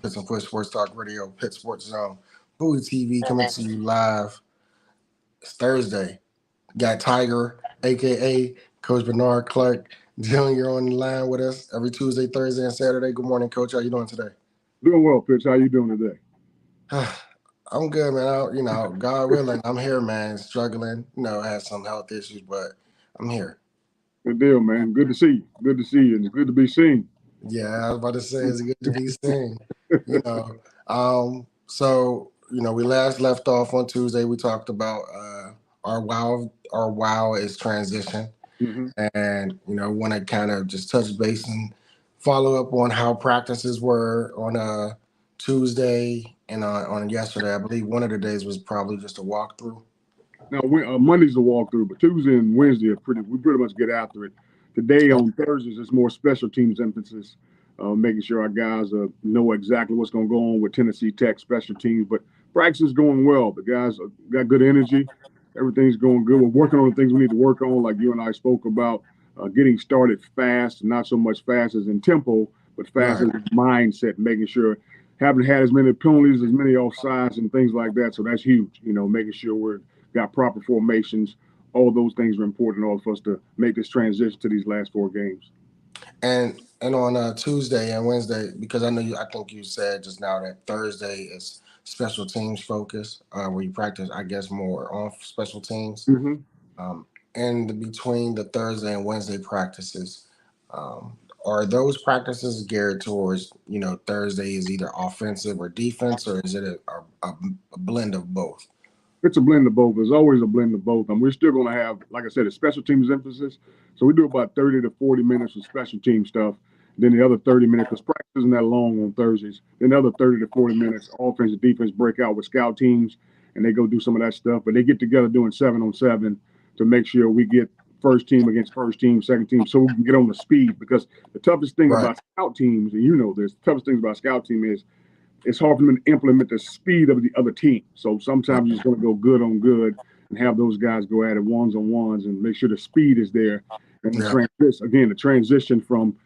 Pits and Push Sports Talk Radio, Pit Sports Zone, Bowie TV coming to you live. It's Thursday. Got Tiger, aka Coach Bernard Clark Jr. on the line with us every Tuesday, Thursday, and Saturday. Good morning, Coach. How you doing today? Doing well, Pitch. How you doing today? I'm good, man. God willing, I'm here, man. Struggling, had some health issues, but I'm here. Good deal, man. Good to see you. Good to see you. And it's good to be seen. Yeah, I was about to say it's good to be seen. You know, we last left off on Tuesday. We talked about our wow is transition, hmm and want to kind of just touch base and follow up on how practices were on Tuesday and on yesterday. I believe one of the days was probably just a walkthrough. Now, Monday's a walkthrough, but Tuesday and Wednesday are we pretty much get after it. Today on Thursdays, it's more special teams emphasis, making sure our guys know exactly what's going to go on with Tennessee Tech special teams. But practice is going well. The guys got good energy. Everything's going good. We're working on the things we need to work on, like you and I spoke about, getting started fast, not so much fast as in tempo, but fast Right. as in mindset, making sure haven't had as many penalties, as many offsides and things like that. So that's huge, making sure we're got proper formations. All those things are important in order for us to make this transition to these last four games. And on Tuesday and Wednesday, because I think you said just now that Thursday is special teams focus, where you practice, I guess, more on special teams. hmm And between the Thursday and Wednesday practices, are those practices geared towards, Thursday is either offensive or defense, or is it a blend of both? It's a blend of both. There's always a blend of both. And we're still going to have, like I said, a special teams emphasis. So we do about 30 to 40 minutes of special team stuff. Then the other 30 minutes, because practice isn't that long on Thursdays. Then the other 30 to 40 minutes, offense and defense break out with scout teams, and they go do some of that stuff. But they get together doing 7-on-7 to make sure we get first team against first team, second team, so we can get on the speed. Because the toughest thing Right. about scout teams, and you know this, the toughest things about scout team is it's hard for them to implement the speed of the other team. So sometimes you're just going to go good on good and have those guys go at it ones on ones and make sure the speed is there. And Yeah. the transition from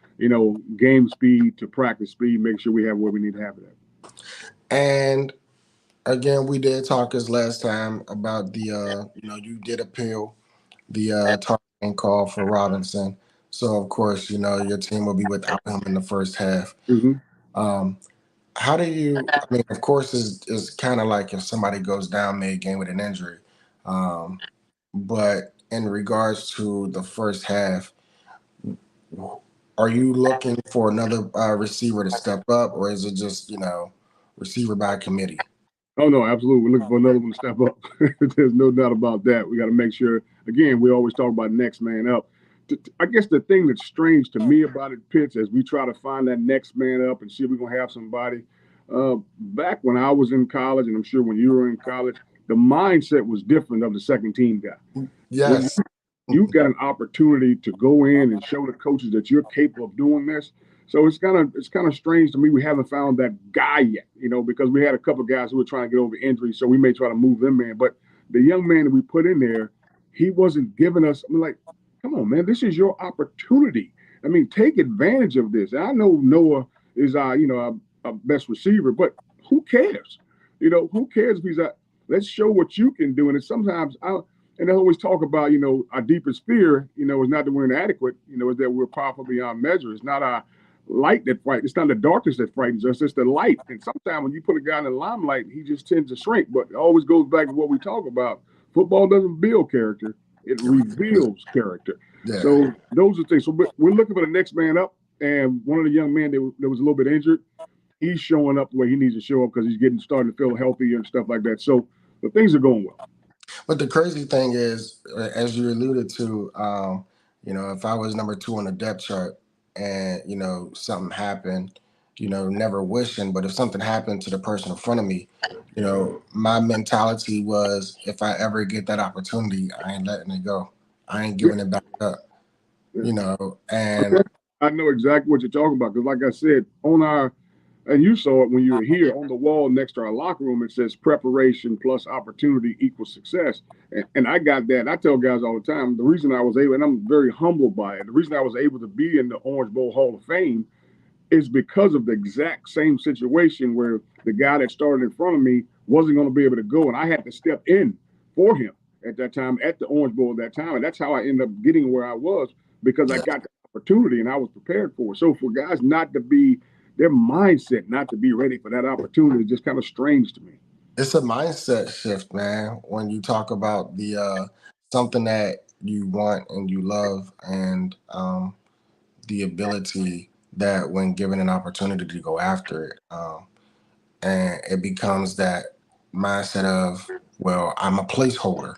game speed to practice speed, make sure we have where we need to have it at. And again, we did talk this last time about you did appeal the targeting call for Robinson. So of course, your team will be without him in the first half. hmm Um, how do you? I mean, of course, is kind of like if somebody goes down mid game with an injury. Um, but in regards to the first half, are you looking for another receiver to step up, or is it just receiver by committee? Oh no, absolutely. We're looking for another one to step up. There's no doubt about that. We got to make sure. Again, we always talk about next man up. I guess the thing that's strange to me about it, Pitts, as we try to find that next man up and see if we're gonna have somebody. Back when I was in college, and I'm sure when you were in college, the mindset was different of the second team guy. When Yes. you got an opportunity to go in and show the coaches that you're capable of doing this. So it's kind of strange to me. We haven't found that guy yet, because we had a couple of guys who were trying to get over injuries, so we may try to move them in. But the young man that we put in there, he wasn't giving us. I'm like, come on, man, this is your opportunity. I mean, take advantage of this. And I know Noah is our best receiver, but who cares? Who cares if he's a let's show what you can do. And it's sometimes I always talk about, our deepest fear, is not that we're inadequate, is that we're powerful beyond measure. It's not our light that frightens, it's not the darkness that frightens us, it's the light. And sometimes when you put a guy in the limelight, he just tends to shrink. But it always goes back to what we talk about. Football doesn't build character, it reveals character. Yeah. So those are things. So we're looking for the next man up. And one of the young men that was a little bit injured, he's showing up the way he needs to show up because he's starting to feel healthier and stuff like that. So the things are going well. But the crazy thing is, as you alluded to, if I was number two on the depth chart and, something happened, never wishing, but if something happened to the person in front of me, my mentality was if I ever get that opportunity, I ain't letting it go. I ain't Yeah, giving it back up, yeah. and I know exactly what you're talking about because, like I said, and you saw it when you were here on the wall next to our locker room, it says preparation plus opportunity equals success. And I got that. I tell guys all the time, the reason I was able, and I'm very humbled by it, the reason I was able to be in the Orange Bowl Hall of Fame is because of the exact same situation where the guy that started in front of me wasn't going to be able to go, and I had to step in for him at that time at the Orange Bowl at that time, and that's how I ended up getting where I was because I Yeah. got the opportunity and I was prepared for it. So for guys not to be their mindset, not to be ready for that opportunity, is just kind of strange to me. It's a mindset shift, man. When you talk about the something that you want and you love, and the ability that when given an opportunity to go after it, and it becomes that mindset of, well, I'm a placeholder,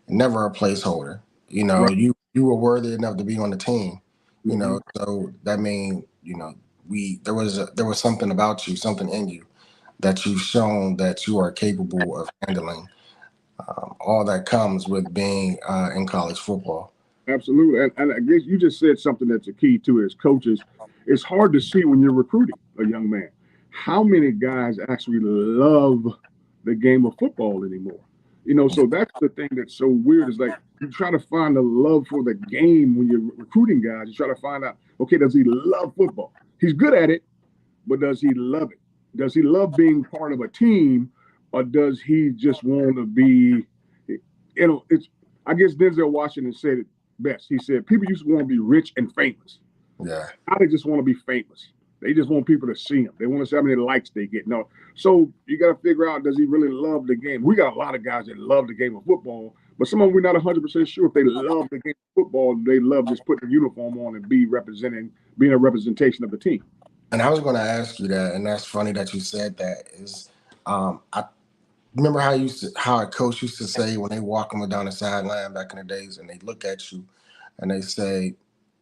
never a placeholder. Right. You were worthy enough to be on the team. Mm-hmm. So that means we there was something about you, something in you that you've shown that you are capable of handling all that comes with being in college football. Absolutely. And I guess you just said something that's a key to it as coaches. It's hard to see when you're recruiting a young man how many guys actually love the game of football anymore. So that's the thing that's so weird is like you try to find a love for the game when you're recruiting guys. You try to find out, okay, does he love football? He's good at it, but does he love it? Does he love being part of a team, or does he just want to be? It's. I guess Denzel Washington said it best. He said people used to want to be rich and famous. Yeah. Now they just want to be famous. They just want people to see them. They want to see how many likes they get. No, so you got to figure out, does he really love the game? We got a lot of guys that love the game of football, but some of them we're not 100% sure if they love the game of football. They love just putting a uniform on and being a representation of the team. And I was going to ask you that, and that's funny that you said that. Is I remember how a coach used to say when they walk them down the sideline back in the days, and they look at you and they say,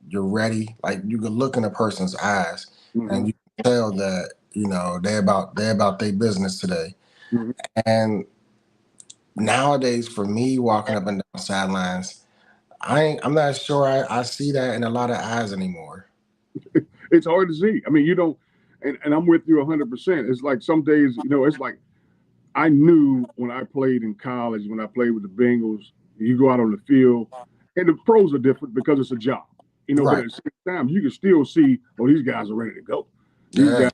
"You're ready." Like you could look in a person's eyes, Mm-hmm. and you can tell that they about their business today. Mm-hmm. And nowadays, for me, walking up and down sidelines, I'm not sure I see that in a lot of eyes anymore. It's hard to see. I mean, you don't, and I'm with you 100%. It's like some days, it's like I knew when I played in college, when I played with the Bengals, you go out on the field, and the pros are different because it's a job, but Right. at the same time, you can still see, oh, these guys are ready to go. These Yeah.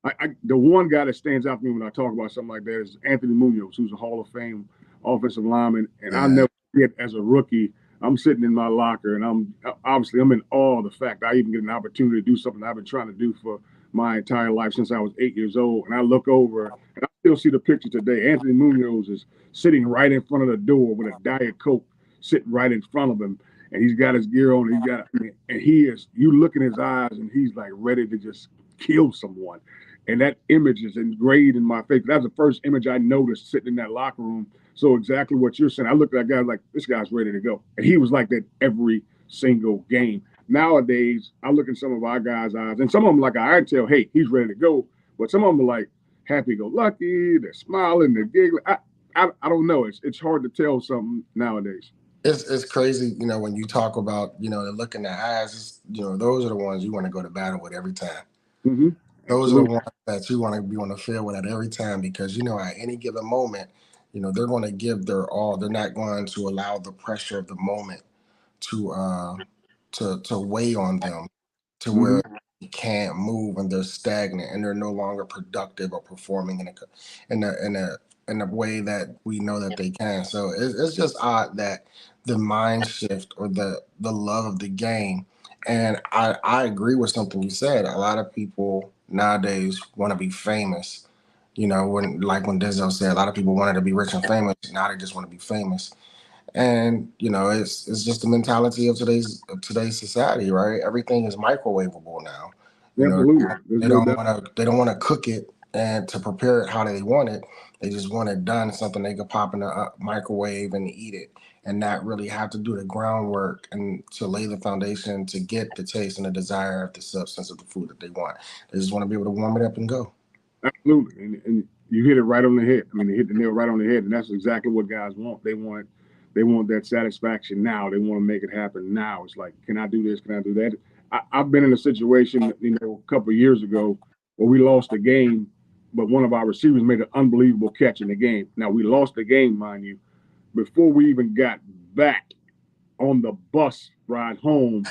guys, the one guy that stands out to me when I talk about something like that is Anthony Munoz, who's a Hall of Fame offensive lineman. And I'll Yeah. never forget as a rookie, I'm sitting in my locker and I'm in awe of the fact I even get an opportunity to do something I've been trying to do for my entire life since I was 8 years old. And I look over and I still see the picture today. Anthony Munoz is sitting right in front of the door with a Diet Coke sitting right in front of him. And he's got his gear on. And he is, you look in his eyes and he's like ready to just kill someone. And that image is engraved in my face. That's the first image I noticed sitting in that locker room. So exactly what you're saying. I looked at that guy like, this guy's ready to go. And he was like that every single game. Nowadays, I look in some of our guys' eyes, and some of them like I tell, hey, he's ready to go. But some of them are like happy go lucky, they're smiling, they're giggling. I don't know. It's hard to tell something nowadays. It's crazy, when you talk about, the look in the eyes, those are the ones you want to go to battle with every time. Mm-hmm. Those are the Absolutely. ones that you want to be on the field with at every time because at any given moment, they're going to give their all. They're not going to allow the pressure of the moment to weigh on them to Mm-hmm. where they can't move and they're stagnant and they're no longer productive or performing in a in a in a way that we know that they can. So it's just odd that the mind shift or the love of the game. And I agree with something you said. A lot of people nowadays want to be famous. When Denzel said a lot of people wanted to be rich and famous. Now they just want to be famous. And it's just the mentality of today's society, right? Everything is microwavable now. You know, Absolutely. There's no doubt. they don't want to cook it and to prepare it how they want it. They just want it done something they could pop in a microwave and eat it, and not really have to do the groundwork and to lay the foundation to get the taste and the desire of the substance of the food that they want. They just want to be able to warm it up and go. Absolutely. And you hit it right on the head. I mean, they hit the nail right on the head, and that's exactly what guys want. They want that satisfaction now. They want to make it happen now. It's like, can I do this? Can I do that? I've been in a situation, a couple of years ago where we lost the game, but one of our receivers made an unbelievable catch in the game. Now we lost the game, mind you, before we even got back on the bus ride home.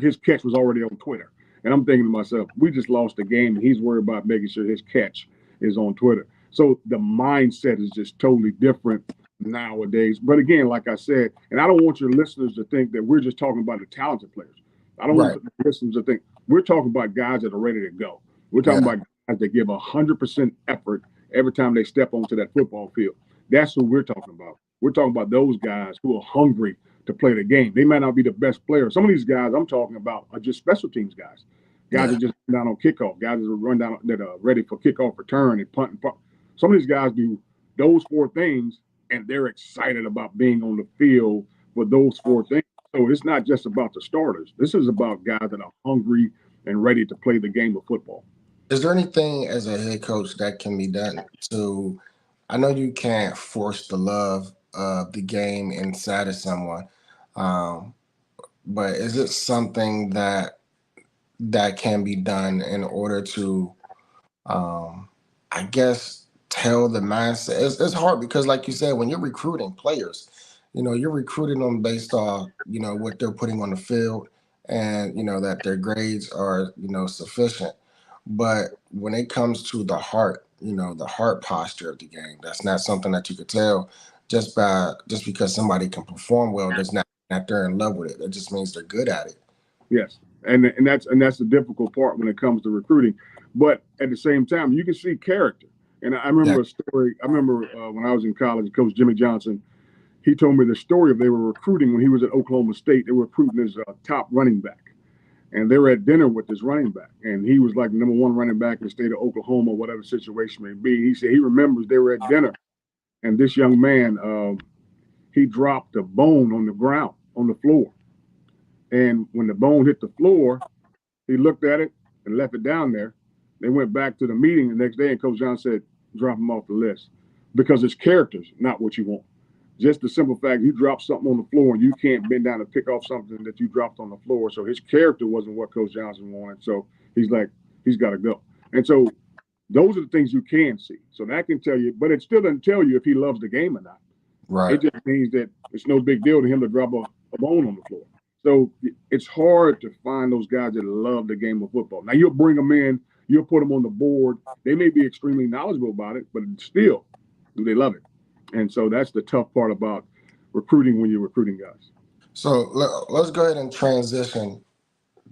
His catch was already on Twitter. And I'm thinking to myself, we just lost the game, and he's worried about making sure his catch is on Twitter. So the mindset is just totally different nowadays. But again, like I said, and I don't want your listeners to think that we're just talking about the talented players. I don't want Right. the listeners to think we're talking about guys that are ready to go. We're talking Yeah. about guys that give 100% effort every time they step onto that football field. That's who we're talking about. We're talking about those guys who are hungry to play the game. They might not be the best players. Some of these guys I'm talking about are just special teams guys. Guys Yeah. that just run down on kickoff, guys that run down that are ready for kickoff return and punt and punt. Some of these guys do those four things and they're excited about being on the field for those four things. So it's not just about the starters. This is about guys that are hungry and ready to play the game of football. Is there anything as a head coach that can be done to? I know you can't force the love of the game inside of someone, um, but is it something that can be done in order to, um, I guess, tell the mindset? It's hard because, like you said, when you're recruiting players, you're recruiting them based off, what they're putting on the field, and that their grades are, sufficient. But when it comes to the heart, the heart posture of the game, that's not something that you could tell just because somebody can perform well does not that they're in love with it. It just means they're good at it. Yes, and that's the difficult part when it comes to recruiting. But at the same time, you can see character. And I Yeah. remember a story. I remember when I was in college, Coach Jimmy Johnson. He told me the story of they were recruiting when he was at Oklahoma State. They were recruiting his top running back, and they were at dinner with this running back, and he was like the number one running back in the state of Oklahoma, whatever the situation may be. He said he remembers they were at dinner, and this young man he dropped a bone on the ground on the floor, and when the bone hit the floor, he looked at it and left it down there. They went back to the meeting the next day, and Coach John said, drop him off the list because his character's not what you want. Just the simple fact you drop something on the floor and you can't bend down and pick off something that you dropped on the floor. So his character wasn't what Coach Johnson wanted. So he's like, he's got to go. And so those are the things you can see. So that can tell you, but it still doesn't tell you if he loves the game or not. Right. It just means that it's no big deal to him to drop a bone on the floor. So it's hard to find those guys that love the game of football. Now you'll bring them in, you'll put them on the board. They may be extremely knowledgeable about it, but still, do they love it? And so that's the tough part about recruiting when you're recruiting guys. So let's go ahead and transition.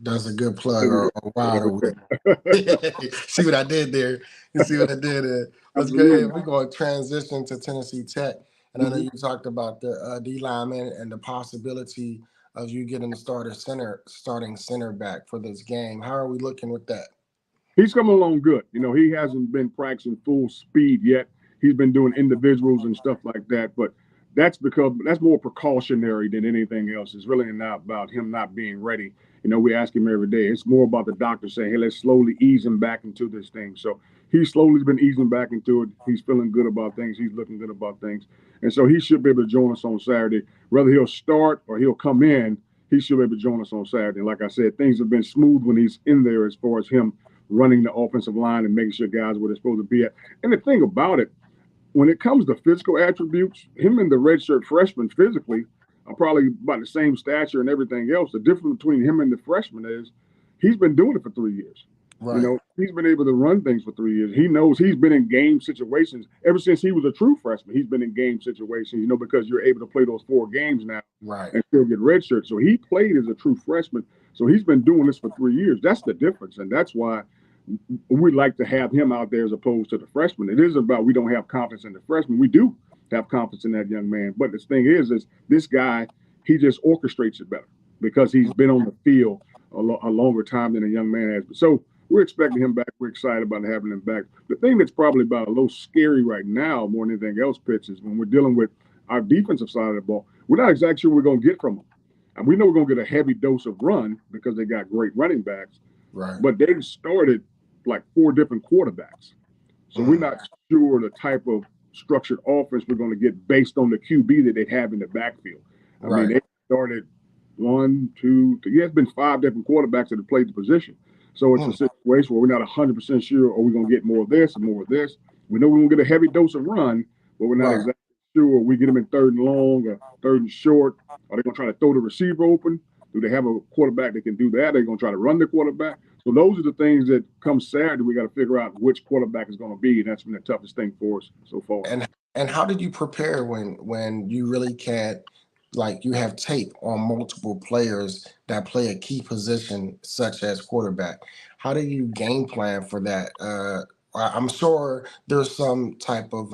That's a good plug, There or wow, we the go. see what I did there. You see what I did there. Let's go ahead. Absolutely. We're going to transition to Tennessee Tech. And I know Mhm. you talked about the D lineman and the possibility of you getting the starting center back for this game. How are we looking with that? He's coming along good. You know, he hasn't been practicing full speed yet. He's been doing individuals and stuff like that, but that's because that's more precautionary than anything else. It's really not about him not being ready. You know, we ask him every day. It's more about the doctor saying, "Hey, let's slowly ease him back into this thing." So he's slowly been easing back into it. He's feeling good about things. He's looking good about things, and so he should be able to join us on Saturday. Whether he'll start or he'll come in, he should be able to join us on Saturday. Like I said, things have been smooth when he's in there as far as him running the offensive line and making sure guys where they're supposed to be at. And the thing about it, when it comes to physical attributes, him and the redshirt freshman physically are probably about the same stature and everything else. The difference between him and the freshman is he's been doing it for 3 years. You Right. know, he's been able to run things for 3 years. He knows he's been in game situations ever since he was a true freshman. He's been in game situations, you know, because you're able to play those 4 games now Right. and still get redshirt. So he played as a true freshman. So he's been doing this for 3 years. That's the difference. And that's why we like to have him out there as opposed to the freshman. It isn't about we don't have confidence in the freshman. We do have confidence in that young man. But the thing is this guy, he just orchestrates it better because he's been on the field a longer time than a young man has. So we're expecting him back. We're excited about having him back. The thing that's probably about a little scary right now, more than anything else, Pitch, is when we're dealing with our defensive side of the ball. We're not exactly sure what we're going to get from them. And we know we're going to get a heavy dose of run because they got great running backs, Right. but they started like 4 different quarterbacks. So we're Mm. not sure the type of structured offense we're going to get based on the QB that they have in the backfield. I mean, Right. they started one, two, three. Yeah, it's been 5 different quarterbacks that have played the position. So it's a Mm. situation where we're not 100% sure are we going to get more of this and more of this. We know we're going to get a heavy dose of run, but we're not Right. exactly sure. We get them in third and long or third and short. Are they going to try to throw the receiver open? Do they have a quarterback that can do that? Are they going to try to run the quarterback? So those are the things that come Saturday. We got to figure out which quarterback is going to be, and that's been the toughest thing for us so far. And how did you prepare when you really can't, like, you have tape on multiple players that play a key position such as quarterback? How do you game plan for that? I'm sure there's some type of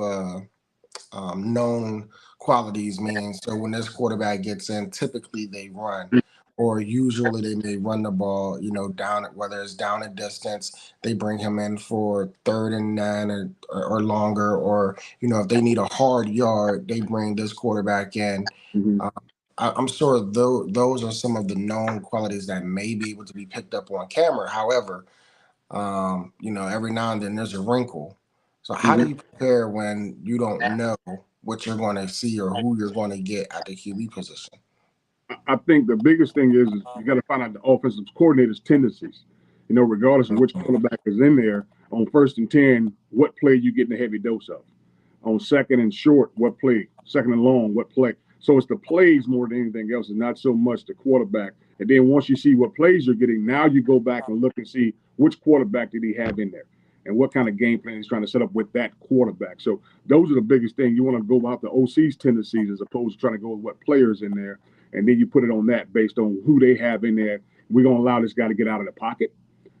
known qualities, meaning so when this quarterback gets in, typically they run, or usually they may run the ball, down at, whether it's down at distance, they bring him in for 3rd and 9 or longer, or if they need a hard yard, they bring this quarterback in. Mm-hmm. Uh, I'm sure those are some of the known qualities that may be able to be picked up on camera. However, every now and then there's a wrinkle. So how do Mm-hmm. you prepare when you don't know what you're going to see or who you're going to get at the QB position? I think the biggest thing is you got to find out the offensive coordinator's tendencies. Regardless of which quarterback is in there, on 1st and 10, what play you getting a heavy dose of? On 2nd and short, what play? 2nd and long, what play? So it's the plays more than anything else, and not so much the quarterback. And then once you see what plays you're getting, now you go back and look and see which quarterback did he have in there, and what kind of game plan he's trying to set up with that quarterback. So those are the biggest thing. You want to go out the OC's tendencies as opposed to trying to go with what players in there, and then you put it on that based on who they have in there. We're gonna allow this guy to get out of the pocket.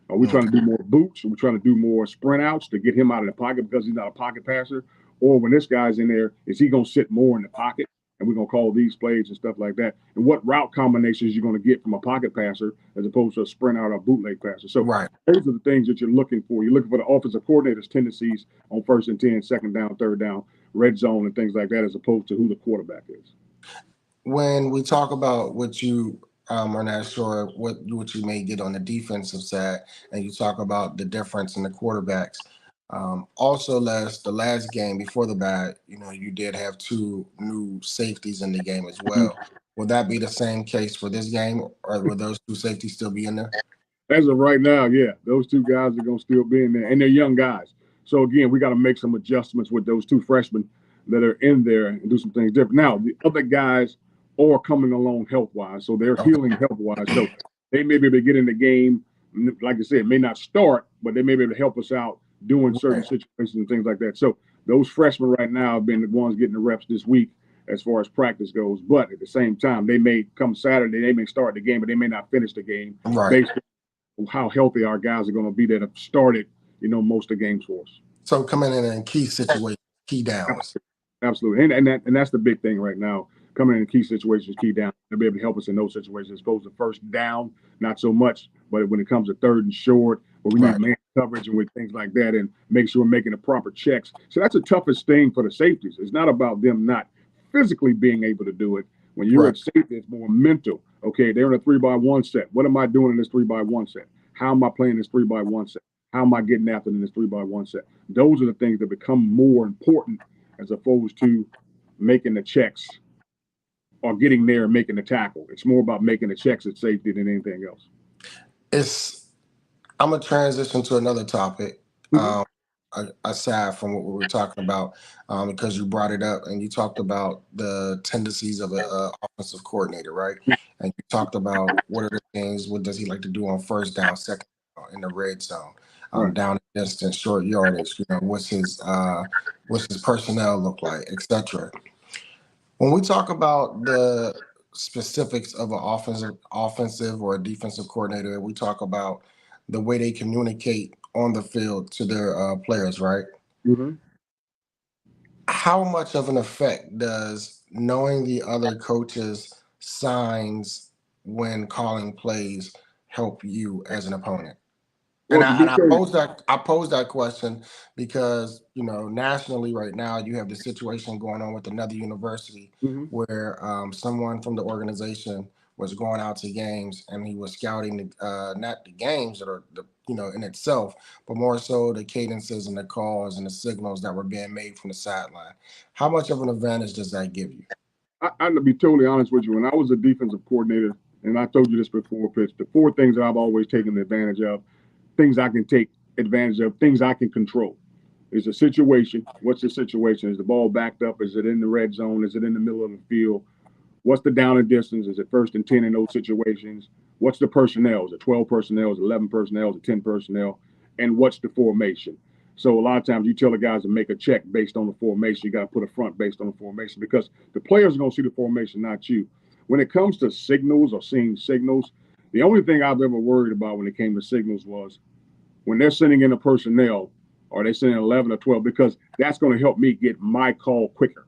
Are we trying to Okay. do more boots? Are we trying to do more sprint outs to get him out of the pocket because he's not a pocket passer? Or when this guy's in there, is he going to sit more in the pocket? And we're going to call these plays and stuff like that. And what route combinations you're going to get from a pocket passer as opposed to a sprint out or bootleg passer. So Right. those are the things that you're looking for. You're looking for the offensive coordinator's tendencies on 1st and 10, 2nd down, 3rd down, red zone, and things like that, as opposed to who the quarterback is. When we talk about what you are not sure what you may get on the defensive side, and you talk about the difference in the quarterbacks. Also, the last game before the bye, you did have two new safeties in the game as well. Will that be the same case for this game, or will those two safeties still be in there? As of right now, yeah, those two guys are going to still be in there, and they're young guys. So again, we got to make some adjustments with those two freshmen that are in there and do some things different. Now, the other guys are coming along health wise, so they're Okay. healing health wise. So they may be able to get in the game. Like I said, may not start, but they may be able to help us out doing certain Right. situations and things like that. So those freshmen right now have been the ones getting the reps this week as far as practice goes. But at the same time, they may come Saturday, they may start the game, but they may not finish the game Right. based how healthy our guys are going to be that have started, most of the games for us. So coming in key situations, key downs. Absolutely, and that's the big thing right now. Coming in key situations, key down, they'll be able to help us in those situations. As opposed to 1st down, not so much. But when it comes to 3rd and short, where we need Right. man coverage and with things like that, and make sure we're making the proper checks. So that's the toughest thing for the safeties. It's not about them not physically being able to do it. When you're Right. at safety, it's more mental. Okay, they're in a 3-by-1 set. What am I doing in this 3-by-1 set? How am I playing this 3-by-1 set? How am I getting after in this 3-by-1 set? Those are the things that become more important as opposed to making the checks or getting there and making the tackle. It's more about making the checks at safety than anything else. It's I'm gonna transition to another topic, Mm-hmm. aside from what we were talking about, because you brought it up and you talked about the tendencies of a offensive coordinator, right? And you talked about what are the things, what does he like to do on 1st down, 2nd down, in the red zone, Right. down distance, short yardage. What's his personnel look like, etc. When we talk about the specifics of an offensive or a defensive coordinator, we talk about the way they communicate on the field to their players, right? Mm-hmm. How much of an effect does knowing the other coaches' signs when calling plays help you as an opponent? And Well, to I be and I fair, pose that question because nationally right now you have the situation going on with another university mm-hmm. where someone from the organization was going out to games and he was scouting not the games that are in itself, but more so the cadences and the calls and the signals that were being made from the sideline. How much of an advantage does that give you? I'm to be totally honest with you. When I was a defensive coordinator, and I told you this before, Pitch, the four things that I've always taken advantage of, things I can take advantage of, things I can control. Is the situation? What's the situation? Is the ball backed up? Is it in the red zone? Is it in the middle of the field? What's the down and distance? Is it 1st and 10 in those situations? What's the personnel? Is it 12 personnel? Is it 11 personnel? Is it 10 personnel? And what's the formation? So a lot of times you tell the guys to make a check based on the formation. You got to put a front based on the formation because the players are going to see the formation, not you. When it comes to signals or seeing signals, the only thing I've ever worried about when it came to signals was when they're sending in a personnel, or they sending 11 or 12, because that's going to help me get my call quicker.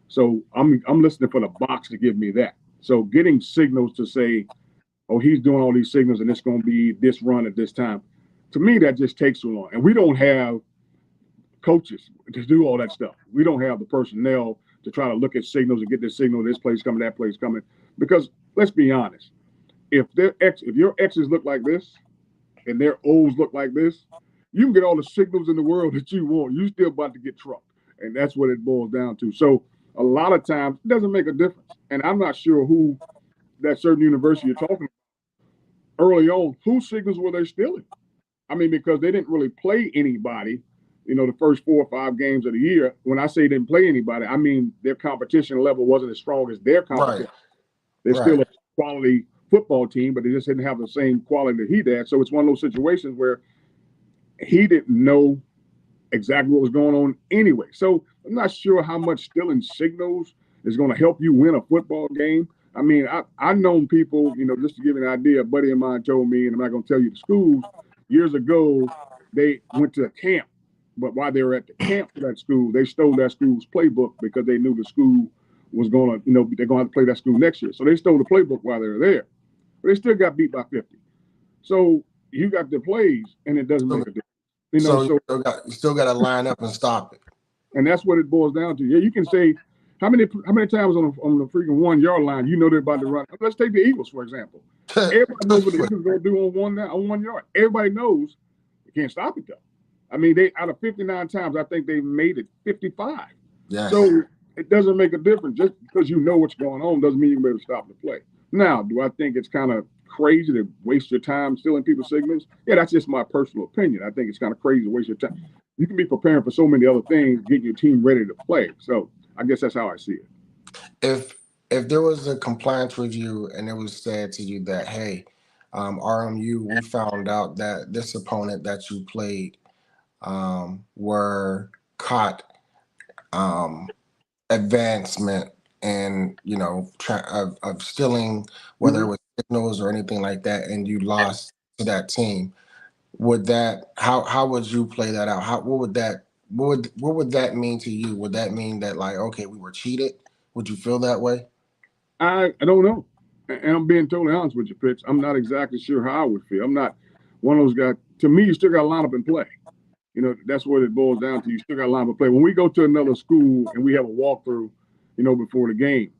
So I'm listening for the box to give me that. So getting signals to say, oh, he's doing all these signals and it's going to be this run at this time. To me, that just takes too long. And we don't have coaches to do all that stuff. We don't have the personnel to try to look at signals and get this signal, this play's coming, that play's coming. Because let's be honest, if your X's look like this and their O's look like this, you can get all the signals in the world that you want. You still about to get trucked. And that's what it boils down to. So a lot of times it doesn't make a difference. And I'm not sure who that certain university you're talking about early on, whose signals were they stealing? I mean, because they didn't really play anybody, the first 4 or 5 games of the year. When I say didn't play anybody, I mean their competition level wasn't as strong as their Right. competition. They're Right. still a quality football team, but they just didn't have the same quality that he did. So it's one of those situations where he didn't know exactly what was going on anyway. So I'm not sure how much stealing signals is going to help you win a football game. I mean, I've known people, just to give you an idea, a buddy of mine told me, and I'm not going to tell you the schools, years ago, they went to a camp. But while they were at the camp for that school, they stole that school's playbook because they knew the school was going to, they're going to have to play that school next year. So they stole the playbook while they were there. But they still got beat by 50. So you got the plays, and it doesn't make So, a difference. so So you still got to line up and stop it. and that's what it boils down to. Yeah, you can say how many times on the freaking 1 yard line they're about to run. Let's take the Eagles for example. Everybody knows what the Eagles are going to do on 1 yard. Everybody knows they can't stop it though. I mean, they out of 59 times, I think they made it 55. Yes. So it doesn't make a difference. Just because you know what's going on doesn't mean you're able to stop the play. Now, do I think it's kind of crazy to waste your time stealing people's signals? Yeah, that's just my personal opinion. I think it's kind of crazy to waste your time. You can be preparing for so many other things, getting your team ready to play. So I guess that's how I see it. If if there was a compliance review and it was said to you that, hey, RMU, we found out that this opponent that you played were caught um, advancement and of stealing, whether Mm-hmm. it was signals or anything like that, and you lost to that team, would that how would you play that out? How what would that mean to you? Would that mean that, like, okay, we were cheated? Would you feel that way? I don't know. And I'm being totally honest with you, Pitch. I'm not exactly sure how I would feel. I'm not one of those guys. To me, you still got to line up and play. That's what it boils down to. You still got to line up and play. When we go to another school and we have a walkthrough, before the game,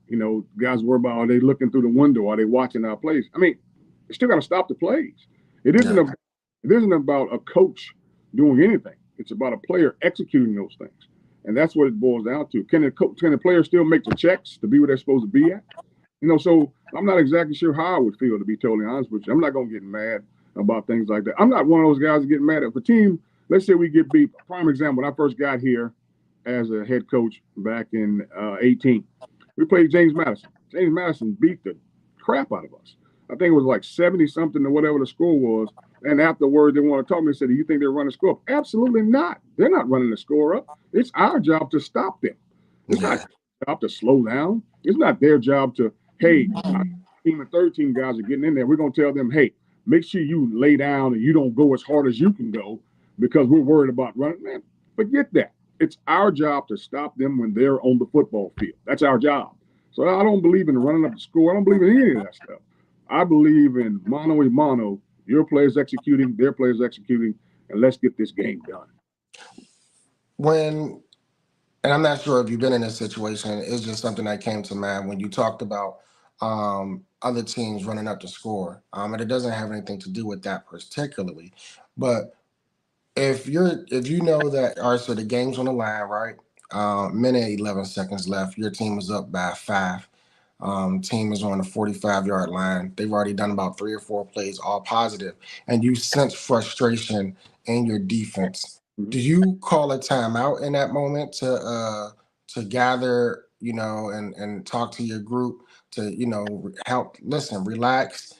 guys worry about, are they looking through the window? Are they watching our plays? I mean, you still got to stop the plays. It isn't Yeah. a, it isn't about a coach doing anything. It's about a player executing those things, and that's what it boils down to. Can the player still make the checks to be where they're supposed to be at? So I'm not exactly sure how I would feel, to be totally honest with you. I'm not gonna get mad about things like that. I'm not one of those guys that get mad at the team. Let's say we get beat. Prime example: when I first got here as a head coach back in 18, we played James Madison. James Madison beat the crap out of us. I think it was like 70 something or whatever the score was. And afterward, they want to talk to me and said, "Do you think they're running the score up?" Absolutely not. They're not running the score up. It's our job to stop them. It's not Yeah. their job to slow down. It's not their job to, hey, our team and third team guys are getting in there. We're going to tell them, hey, make sure you lay down and you don't go as hard as you can go because we're worried about running. Man, forget that. It's our job to stop them when they're on the football field. That's our job. So I don't believe in running up the score. I don't believe in any of that stuff. I believe in mano a mano. Your players executing, their players executing, and let's get this game done. When and I'm not sure if you've been in this situation. It's just something that came to mind when you talked about other teams running up the score, and it doesn't have anything to do with that particularly. But if you know that, all right, so the game's on the line, right? Minute 11 seconds left. Your team is up by 5. Team is on the 45-yard line. They've already done about 3 or 4 plays, all positive, and you sense frustration in your defense. Mhm. Do you call a timeout in that moment to gather, and talk to your group to help listen, relax.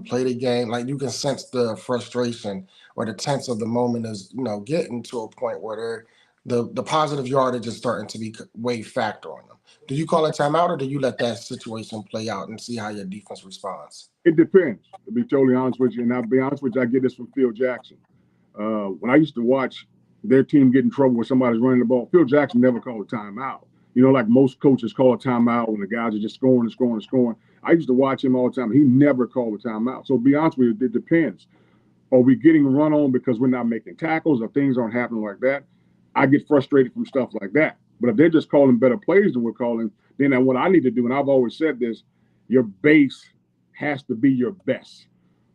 play the game. Like you can sense the frustration or the tense of the moment is, getting to a point where the positive yardage is starting to be way factor on them. Do you call a timeout or do you let that situation play out and see how your defense responds? It depends, to be totally honest with you. And I'll be honest with you, I get this from Phil Jackson. When I used to watch their team get in trouble when somebody's running the ball, Phil Jackson never called a timeout. Like most coaches call a timeout when the guys are just scoring and scoring and scoring. I used to watch him all the time. He never called a timeout. So to be honest with you, it depends. Are we getting run on because we're not making tackles or things aren't happening like that? I get frustrated from stuff like that. But if they're just calling better plays than we're calling, then what I need to do, and I've always said this, your base has to be your best.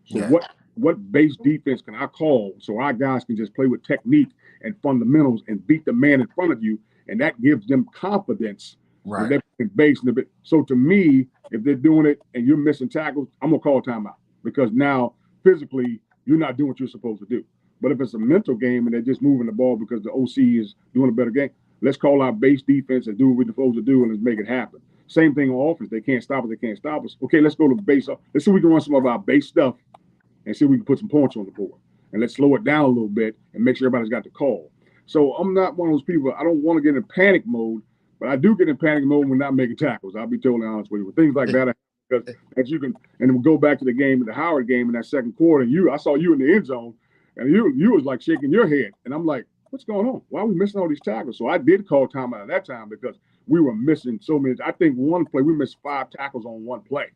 So Yeah. what base defense can I call so our guys can just play with technique and fundamentals and beat the man in front of you, and that gives them confidence when Right. they're playing base in a bit. So to me, if they're doing it and you're missing tackles, I'm gonna call timeout because now physically you're not doing what you're supposed to do. But if it's a mental game and they're just moving the ball because the OC is doing a better game, let's call our base defense and do what we're supposed to do and let's make it happen. Same thing on offense. They can't stop us. They can't stop us. Okay, let's go to base. Let's see if we can run some of our base stuff and see if we can put some points on the board. And let's slow it down a little bit and make sure everybody's got the call. So I'm not one of those people. I don't want to get in panic mode, but I do get in panic mode when not making tackles. I'll be totally honest with you. With things like that, because as you can, and we'll go back to the game, the Howard game in that second quarter. I saw you in the end zone, and you was like shaking your head, and I'm like, what's going on? Why are we missing all these tackles? So I did call timeout at that time because we were missing so many. I think one play we missed 5 tackles on one play.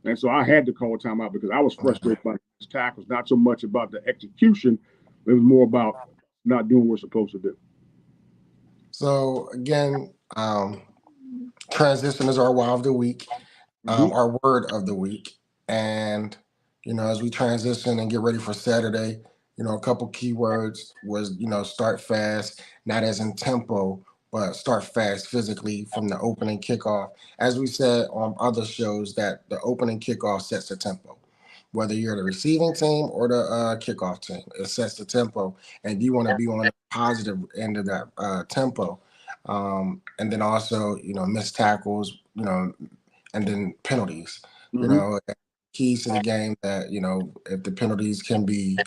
And so I had to call timeout because I was frustrated by the tackles, not so much about the execution. It was more about not doing what we're supposed to do. So again, transition is our wow of the week, Mm-hmm. our word of the week, and as we transition and get ready for Saturday, a couple keywords was start fast, not as in tempo, but start fast physically from the opening kickoff. As we said on other shows, that the opening kickoff sets the tempo. Whether you're the receiving team or the kickoff team, it sets the tempo, and you want to be on the positive end of that tempo. And then also, missed tackles, and then penalties. You Mm-hmm. know, keys to the game that if the penalties can be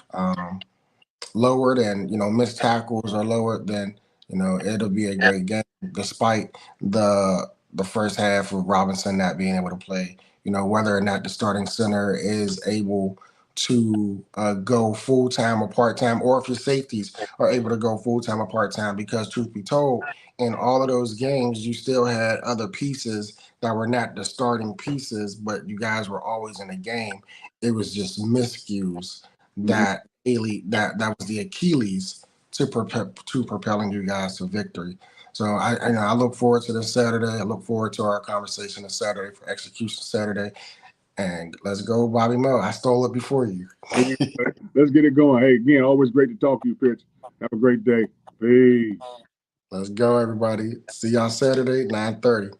lowered and missed tackles are lowered, then it'll be a great game. Despite the first half of Robinson not being able to play, whether or not the starting center is able to go full time or part time, or if your safeties are able to go full time or part time. Because truth be told, in all of those games, you still had other pieces that were not the starting pieces, but you guys were always in the game. It was just miscues Mm-hmm. that was the Achilles to propelling you guys to victory. So I look forward to this Saturday. I look forward to our conversation this Saturday for Execution Saturday. And let's go, Bobby Mo. I stole it before you. Let's get it going. Hey, again, always great to talk to you, Pitch. Have a great day. Peace. Let's go, everybody. See y'all Saturday, 9:30.